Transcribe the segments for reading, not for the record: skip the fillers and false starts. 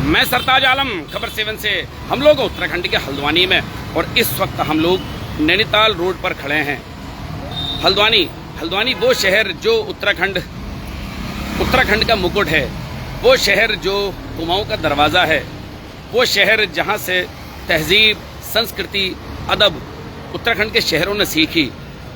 मैं सरताज आलम, खबर 7 से हम लोग उत्तराखंड के हल्द्वानी में, और इस वक्त हम लोग नैनीताल रोड पर खड़े हैं। हल्द्वानी वो शहर जो उत्तराखंड का मुकुट है, वो शहर जो कुमाऊं का दरवाज़ा है, वो शहर जहां से तहजीब, संस्कृति, अदब उत्तराखंड के शहरों ने सीखी।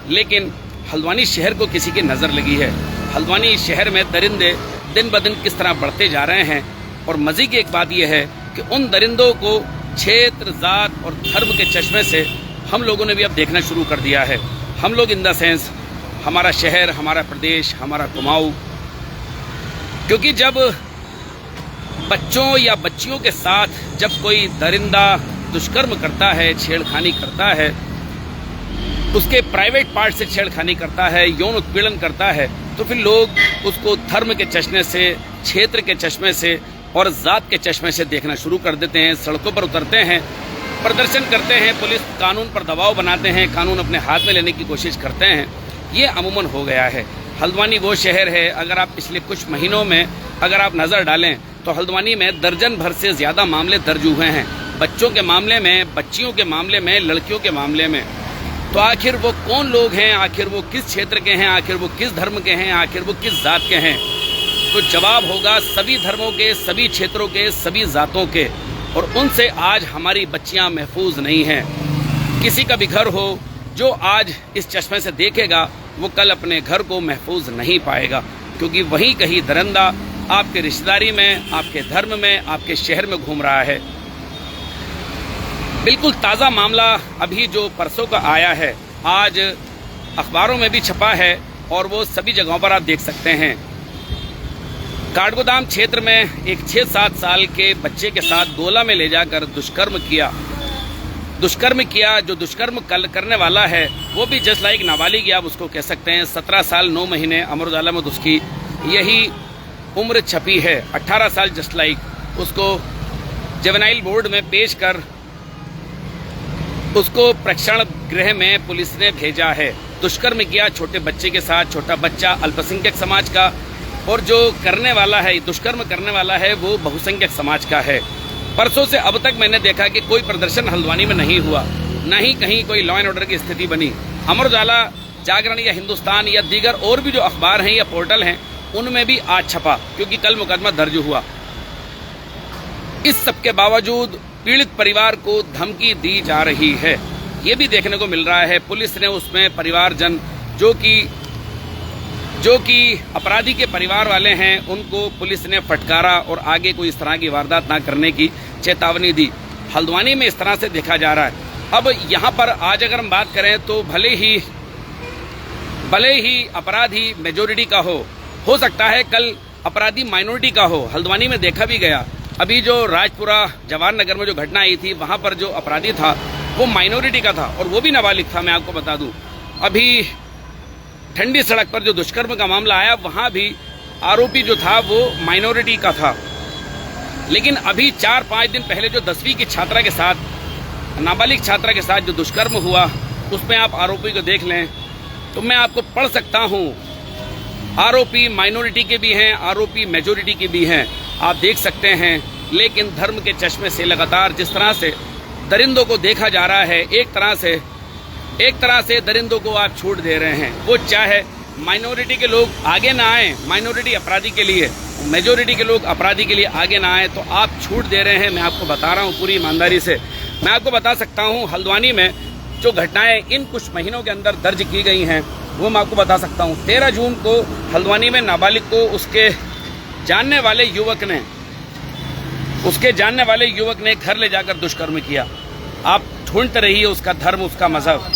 लेकिन हल्द्वानी शहर को किसी की नज़र लगी है। हल्द्वानी शहर में दरिंदे दिन ब दिन किस तरह बढ़ते जा रहे हैं, और मज़े की एक बात यह है कि उन दरिंदों को क्षेत्र, जात और धर्म के चश्मे से हम लोगों ने भी अब देखना शुरू कर दिया है। हम लोग इन द सेंस, हमारा शहर, हमारा प्रदेश, हमारा कुमाऊं, क्योंकि जब बच्चों या बच्चियों के साथ जब कोई दरिंदा दुष्कर्म करता है, छेड़खानी करता है, उसके प्राइवेट पार्ट से छेड़खानी करता है, यौन उत्पीड़न करता है, तो फिर लोग उसको धर्म के चश्मे से, क्षेत्र के चश्मे से और जात के चश्मे से देखना शुरू कर देते हैं। सड़कों पर उतरते हैं, प्रदर्शन करते हैं, पुलिस कानून पर दबाव बनाते हैं, कानून अपने हाथ में लेने की कोशिश करते हैं। ये अमूमन हो गया है। हल्द्वानी वो शहर है, अगर आप पिछले कुछ महीनों में अगर आप नज़र डालें तो हल्द्वानी में दर्जन भर से ज़्यादा मामले दर्ज हुए हैं, बच्चों के मामले में, बच्चियों के मामले में, लड़कियों के मामले में। तो आखिर वो कौन लोग हैं, आखिर वो किस क्षेत्र के हैं, आखिर वो किस धर्म के हैं, आखिर वो किस जात के हैं? तो जवाब होगा सभी धर्मों के, सभी क्षेत्रों के, सभी जातों के। और उनसे आज हमारी बच्चियां महफूज नहीं हैं। किसी का भी घर हो जो आज इस चश्मे से देखेगा, वो कल अपने घर को महफूज नहीं पाएगा, क्योंकि वहीं कहीं दरिंदा आपके रिश्तेदारी में, आपके धर्म में, आपके शहर में घूम रहा है। बिल्कुल ताज़ा मामला अभी जो परसों का आया है, आज अखबारों में भी छपा है और वो सभी जगहों पर आप देख सकते हैं। काठगोदाम क्षेत्र में एक 6-7 साल के बच्चे के साथ गोला में ले जाकर दुष्कर्म किया। जो दुष्कर्म करने वाला है वो भी जस्ट लाइक नाबालिग, आप उसको कह सकते हैं, 17 साल 9 महीने अमर उजाला में उसकी यही उम्र छपी है। 18 साल जस्ट लाइक उसको जुवेनाइल बोर्ड में पेश कर उसको प्रेक्षण गृह में पुलिस ने भेजा है। दुष्कर्म किया छोटे बच्चे के साथ, छोटा बच्चा अल्पसंख्यक समाज का, और जो करने वाला है, दुष्कर्म करने वाला है, वो बहुसंख्यक समाज का है। परसों से अब तक मैंने देखा कि कोई प्रदर्शन हल्द्वानी में नहीं हुआ, न ही कहीं कोई लॉ एंड ऑर्डर की स्थिति बनी। अमर उजाला, जागरण या हिंदुस्तान या दीगर और भी जो अखबार हैं या पोर्टल हैं, उनमें भी आज छपा, क्योंकि कल मुकदमा दर्ज हुआ। इस सब के बावजूद पीड़ित परिवार को धमकी दी जा रही है, ये भी देखने को मिल रहा है। पुलिस ने उसमें परिवारजन जो कि अपराधी के परिवार वाले हैं, उनको पुलिस ने फटकारा और आगे कोई इस तरह की वारदात ना करने की चेतावनी दी। हल्द्वानी में इस तरह से देखा जा रहा है। अब यहाँ पर आज अगर हम बात करें तो भले ही अपराधी मेजोरिटी का हो सकता है कल अपराधी माइनॉरिटी का हो। हल्द्वानी में देखा भी गया, अभी जो राजपुरा जवाहर नगर में जो घटना आई थी, वहाँ पर जो अपराधी था वो माइनॉरिटी का था, और वो भी नाबालिग था। मैं आपको बता दूं, अभी ठंडी सड़क पर जो दुष्कर्म का मामला आया, वहाँ भी आरोपी जो था वो माइनॉरिटी का था। लेकिन अभी 4-5 दिन पहले जो 10वीं की छात्रा के साथ, नाबालिग छात्रा के साथ जो दुष्कर्म हुआ, उसमें आप आरोपी को देख लें तो मैं आपको पढ़ सकता हूँ। आरोपी माइनॉरिटी के भी हैं, आरोपी मेजोरिटी के भी हैं, आप देख सकते हैं। लेकिन धर्म के चश्मे से लगातार जिस तरह से दरिंदों को देखा जा रहा है, एक तरह से दरिंदों को आप छूट दे रहे हैं। वो चाहे माइनॉरिटी के लोग आगे ना आए, माइनॉरिटी अपराधी के लिए, मेजोरिटी के लोग अपराधी के लिए आगे ना आए, तो आप छूट दे रहे हैं। मैं आपको बता रहा हूँ पूरी ईमानदारी से, मैं आपको बता सकता हूँ हल्द्वानी में जो घटनाएं इन कुछ महीनों के अंदर दर्ज की गई हैं, वो मैं आपको बता सकता हूँ। 13 जून को हल्द्वानी में नाबालिग को उसके जानने वाले युवक ने घर ले जाकर दुष्कर्म किया। आप ढूंढते रहिए उसका धर्म, उसका मजहब।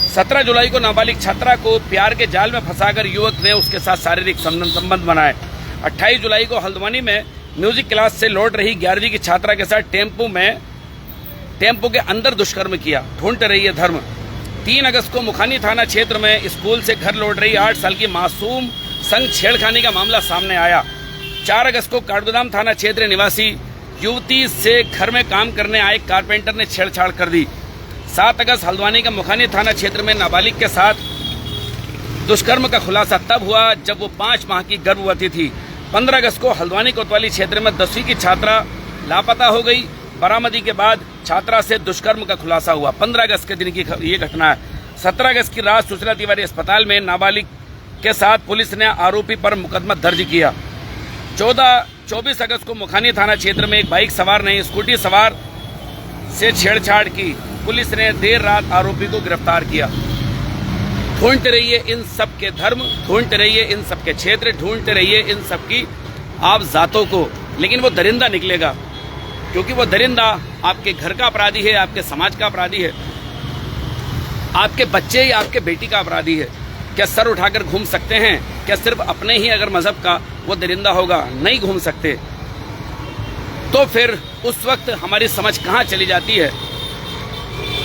17 जुलाई को नाबालिग छात्रा को प्यार के जाल में फंसाकर युवक ने उसके साथ शारीरिक संबंध बनाए। 28 जुलाई को हल्द्वानी में म्यूजिक क्लास से लौट रही 11वीं की छात्रा के साथ टेम्पो के अंदर दुष्कर्म किया। ढूंढते रहिए धर्म। 3 अगस्त को मुखानी थाना क्षेत्र में स्कूल से घर लौट रही 8 साल की मासूम संग छेड़खानी का मामला सामने आया। 4 अगस्त को काठगोदाम थाना क्षेत्र निवासी युवती से घर में काम करने आए कारपेंटर ने छेड़छाड़ कर दी। 7 अगस्त हल्द्वानी का मुखानी थाना क्षेत्र में नाबालिग के साथ दुष्कर्म का खुलासा तब हुआ जब वो 5 माह की गर्भवती थी। 15 अगस्त को हल्द्वानी कोतवाली क्षेत्र में 10वीं की छात्रा लापता हो गई। बरामदी के बाद छात्रा से दुष्कर्म का खुलासा हुआ। 15 अगस्त के दिन की ये घटना है। 17 अगस्त की रात सुशीला तिवारी अस्पताल में नाबालिग के साथ पुलिस ने आरोपी पर मुकदमा दर्ज किया। 24 अगस्त को मुखानी थाना क्षेत्र में एक बाइक सवार ने स्कूटी सवार से छेड़छाड़ की। पुलिस ने देर रात आरोपी को गिरफ्तार किया। ढूंढते रहिए इन सब के धर्म, ढूंढते रहिए इन सब के क्षेत्र, ढूंढते रहिए इन सब की आप जातों को, लेकिन वो दरिंदा निकलेगा, क्योंकि वो दरिंदा आपके घर का अपराधी है, आपके समाज का अपराधी है, आपके बच्चे या आपके बेटी का अपराधी है। क्या सर उठाकर घूम सकते हैं? क्या सिर्फ अपने ही अगर मजहब का वो दरिंदा होगा? नहीं घूम सकते। तो फिर उस वक्त हमारी समझ कहाँ चली जाती है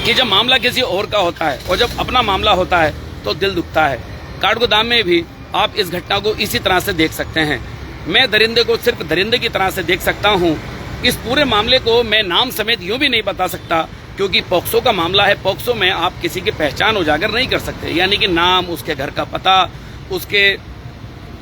कि जब मामला किसी और का होता है और जब अपना मामला होता है तो दिल दुखता है। काठगोदाम में भी आप इस घटना को इसी तरह से देख सकते हैं। मैं दरिंदे को सिर्फ दरिंदे की तरह से देख सकता हूँ। इस पूरे मामले को मैं नाम समेत यूं भी नहीं बता सकता, क्योंकि पॉक्सो का मामला है। पॉक्सो में आप किसी की पहचान उजागर नहीं कर सकते, यानी कि नाम, उसके घर का पता, उसके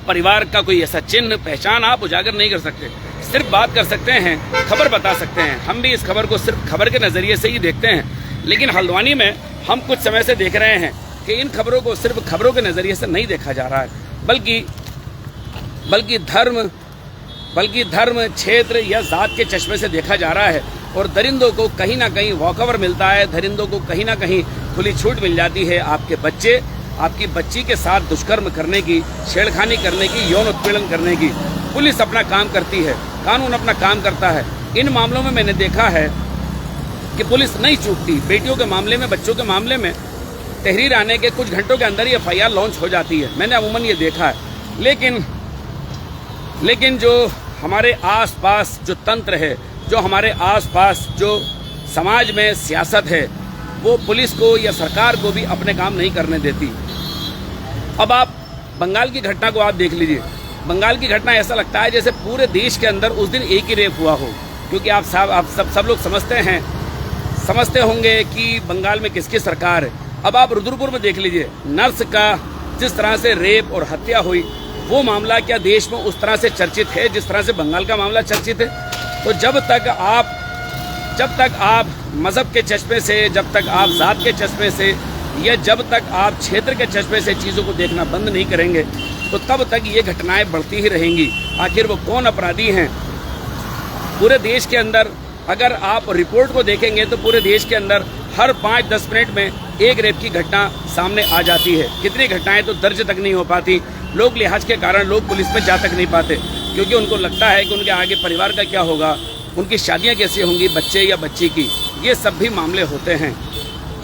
परिवार का कोई ऐसा चिन्ह, पहचान आप उजागर नहीं कर सकते। सिर्फ बात कर सकते हैं, खबर बता सकते हैं। हम भी इस खबर को सिर्फ खबर के नजरिए से ही देखते हैं, लेकिन हल्द्वानी में हम कुछ समय से देख रहे हैं कि इन खबरों को सिर्फ खबरों के नजरिए से नहीं देखा जा रहा है, बल्कि धर्म, क्षेत्र या जात के चश्मे से देखा जा रहा है। और दरिंदों को कहीं ना कहीं वॉकओवर मिलता है, दरिंदों को कहीं ना कहीं खुली छूट मिल जाती है आपके बच्चे, आपकी बच्ची के साथ दुष्कर्म करने की, छेड़खानी करने की, यौन उत्पीड़न करने की। पुलिस अपना काम करती है, कानून अपना काम करता है। इन मामलों में मैंने देखा है कि पुलिस नहीं चूकती। बेटियों के मामले में, बच्चों के मामले में तहरीर आने के कुछ घंटों के अंदर ही FIR लॉन्च हो जाती है। मैंने अमूमन ये देखा है। लेकिन जो हमारे आसपास जो तंत्र है, जो हमारे आसपास जो समाज में सियासत है, वो पुलिस को या सरकार को भी अपने काम नहीं करने देती। अब आप बंगाल की घटना को आप देख लीजिए। बंगाल की घटना ऐसा लगता है जैसे पूरे देश के अंदर उस दिन एक ही रेप हुआ हो, क्योंकि आप सब लोग समझते होंगे कि बंगाल में किसकी सरकार है। अब आप रुद्रपुर में देख लीजिए, नर्स का जिस तरह से रेप और हत्या हुई, वो मामला क्या देश में उस तरह से चर्चित है जिस तरह से बंगाल का मामला चर्चित है? तो जब तक आप मजहब के चश्मे से, जब तक आप जात के चश्मे से, या जब तक आप क्षेत्र के चश्मे से चीज़ों को देखना बंद नहीं करेंगे, तो तब तक ये घटनाएं बढ़ती ही रहेंगी। आखिर वो कौन अपराधी हैं? पूरे देश के अंदर अगर आप रिपोर्ट को देखेंगे तो पूरे देश के अंदर हर 5-10 मिनट में एक रेप की घटना सामने आ जाती है। कितनी घटनाएं तो दर्ज तक नहीं हो पाती। लोग लिहाज के कारण लोग पुलिस में जा तक नहीं पाते, क्योंकि उनको लगता है कि उनके आगे परिवार का क्या होगा, उनकी शादियां कैसे होंगी, बच्चे या बच्ची की। ये सब भी मामले होते हैं।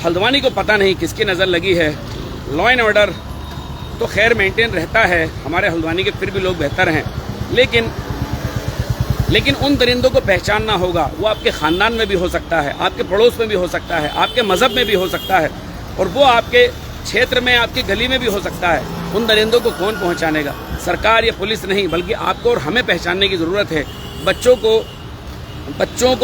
हल्द्वानी को पता नहीं किसकी नज़र लगी है। लॉ एंड ऑर्डर तो खैर मेंटेन रहता है हमारे हल्द्वानी के, फिर भी लोग बेहतर हैं। लेकिन उन दरिंदों को पहचानना होगा। वो आपके ख़ानदान में भी हो सकता है, आपके पड़ोस में भी हो सकता है, आपके मज़हब में भी हो सकता है, और वो आपके क्षेत्र में, आपकी गली में भी हो सकता है। उन दरिंदों को कौन पहुंचानेगा? सरकार या पुलिस नहीं, बल्कि आपको और हमें पहचानने की ज़रूरत है। बच्चों को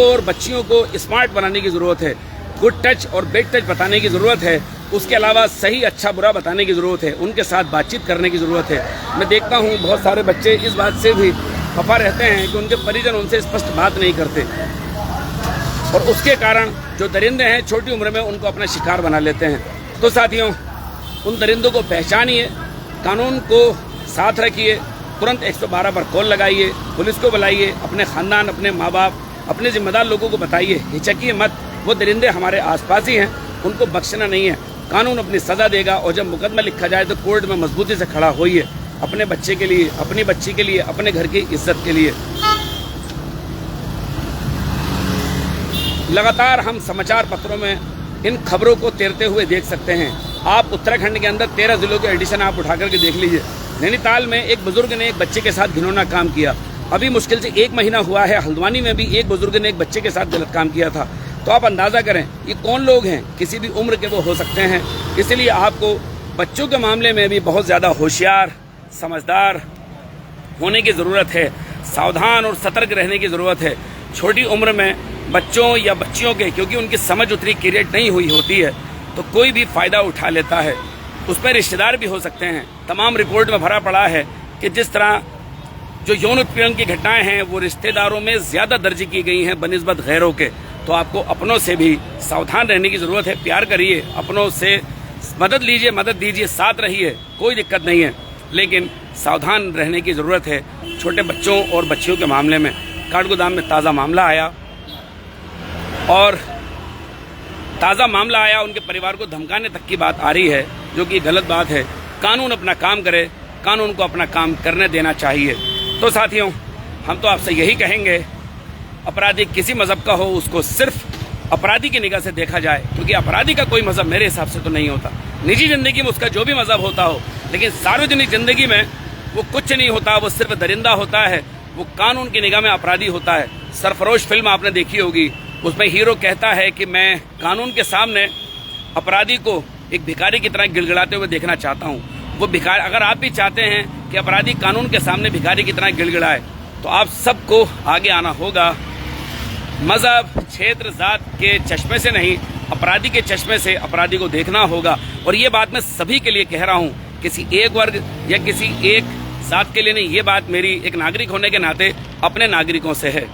और बच्चियों को स्मार्ट बनाने की ज़रूरत है। गुड टच और बैड टच बताने की ज़रूरत है। उसके अलावा सही अच्छा बुरा बताने की ज़रूरत है। उनके साथ बातचीत करने की ज़रूरत है। मैं देखता हूँ बहुत सारे बच्चे इस बात से भी खफा रहते हैं कि उनके परिजन उनसे स्पष्ट बात नहीं करते, और उसके कारण जो दरिंदे हैं छोटी उम्र में उनको अपना शिकार बना लेते हैं। तो साथियों, उन दरिंदों को पहचानिए, कानून को साथ रखिए, तुरंत 112 पर कॉल लगाइए, पुलिस को बुलाइए, अपने ख़ानदान, अपने माँ बाप, अपने जिम्मेदार लोगों को बताइए, हिचकिए मत। वो दरिंदे हमारे आसपास ही हैं, उनको बख्शना नहीं है। कानून अपनी सज़ा देगा, और जब मुकदमा लिखा जाए तो कोर्ट में मजबूती से खड़ा होइए, अपने बच्चे के लिए, अपनी बच्ची के लिए, अपने घर की इज्जत के लिए। लगातार हम समाचार पत्रों में इन खबरों को तैरते हुए देख सकते हैं। आप उत्तराखंड के अंदर 13 जिलों के एडिशन आप उठा करके देख लीजिए। नैनीताल में एक बुजुर्ग ने एक बच्चे के साथ घिनौना काम किया। अभी मुश्किल से 1 महीना हुआ है, हल्द्वानी में भी एक बुजुर्ग ने एक बच्चे के साथ गलत काम किया था। तो आप अंदाज़ा करें ये कौन लोग हैं, किसी भी उम्र के वो हो सकते हैं। इसलिए आपको बच्चों के मामले में भी बहुत ज़्यादा होशियार, समझदार होने की ज़रूरत है, सावधान और सतर्क रहने की ज़रूरत है। छोटी उम्र में बच्चों या बच्चियों के, क्योंकि उनकी समझ उतनी क्रिएट नहीं हुई होती है, तो कोई भी फ़ायदा उठा लेता है। उसमें रिश्तेदार भी हो सकते हैं। तमाम रिपोर्ट में भरा पड़ा है कि जिस तरह जो यौन उत्पीड़न की घटनाएं हैं वो रिश्तेदारों में ज्यादा दर्ज की गई हैं बनिस्बत गैरों के। तो आपको अपनों से भी सावधान रहने की जरूरत है। प्यार करिए, अपनों से मदद लीजिए, मदद दीजिए, साथ रहिए, कोई दिक्कत नहीं है, लेकिन सावधान रहने की जरूरत है। छोटे बच्चों और बच्चियों के मामले में काठगोदाम में ताज़ा मामला आया और उनके परिवार को धमकाने तक की बात आ रही है, जो कि गलत बात है। कानून अपना काम करे, कानून को अपना काम करने देना चाहिए। तो साथियों, हम तो आपसे यही कहेंगे, अपराधी किसी मजहब का हो उसको सिर्फ अपराधी की निगाह से देखा जाए, क्योंकि अपराधी का कोई मजहब मेरे हिसाब से तो नहीं होता। निजी जिंदगी में उसका जो भी मजहब होता हो, लेकिन सार्वजनिक जिंदगी में वो कुछ नहीं होता, वो सिर्फ दरिंदा होता है, वो कानून की निगाह में अपराधी होता है। सरफरोश फिल्म आपने देखी होगी, उसमें हीरो कहता है कि मैं कानून के सामने अपराधी को एक भिखारी की तरह गिड़गिड़ाते हुए देखना चाहता हूँ। वो भिखारी, अगर आप भी चाहते हैं कि अपराधी कानून के सामने भिखारी की तरह गिड़गिड़ाए, तो आप सबको आगे आना होगा। मजहब, क्षेत्र, जात के चश्मे से नहीं, अपराधी के चश्मे से अपराधी को देखना होगा। और ये बात मैं सभी के लिए कह रहा हूँ, किसी एक वर्ग या किसी एक जात के लिए नहीं, ये बात मेरी एक नागरिक होने के नाते अपने नागरिकों से है।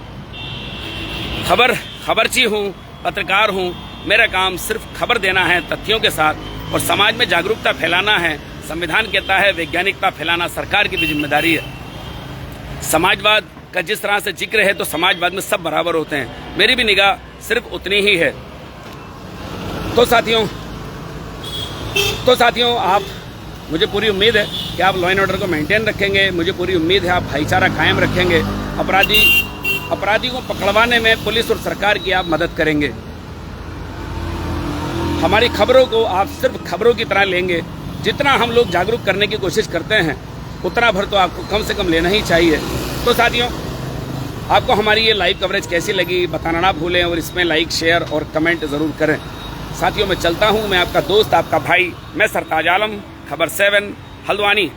खबरची हूँ, पत्रकार हूँ, मेरा काम सिर्फ खबर देना है तथ्यों के साथ, और समाज में जागरूकता फैलाना है। संविधान कहता है वैज्ञानिकता फैलाना सरकार की भी जिम्मेदारी है। समाजवाद का जिस तरह से जिक्र है, तो समाजवाद में सब बराबर होते हैं, मेरी भी निगाह सिर्फ उतनी ही है। तो साथियों, आप, मुझे पूरी उम्मीद है कि आप लॉ एंड ऑर्डर को मेंटेन रखेंगे। मुझे पूरी उम्मीद है आप भाईचारा कायम रखेंगे। अपराधी को पकड़वाने में पुलिस और सरकार की आप मदद करेंगे। हमारी खबरों को आप सिर्फ खबरों की तरह लेंगे। जितना हम लोग जागरूक करने की कोशिश करते हैं, उतना भर तो आपको कम से कम लेना ही चाहिए। तो साथियों, आपको हमारी ये लाइव कवरेज कैसी लगी बताना ना भूलें, और इसमें लाइक, शेयर और कमेंट ज़रूर करें। साथियों, मैं चलता हूँ। मैं आपका दोस्त, आपका भाई, मैं सरताज आलम, खबर 7 हल्द्वानी।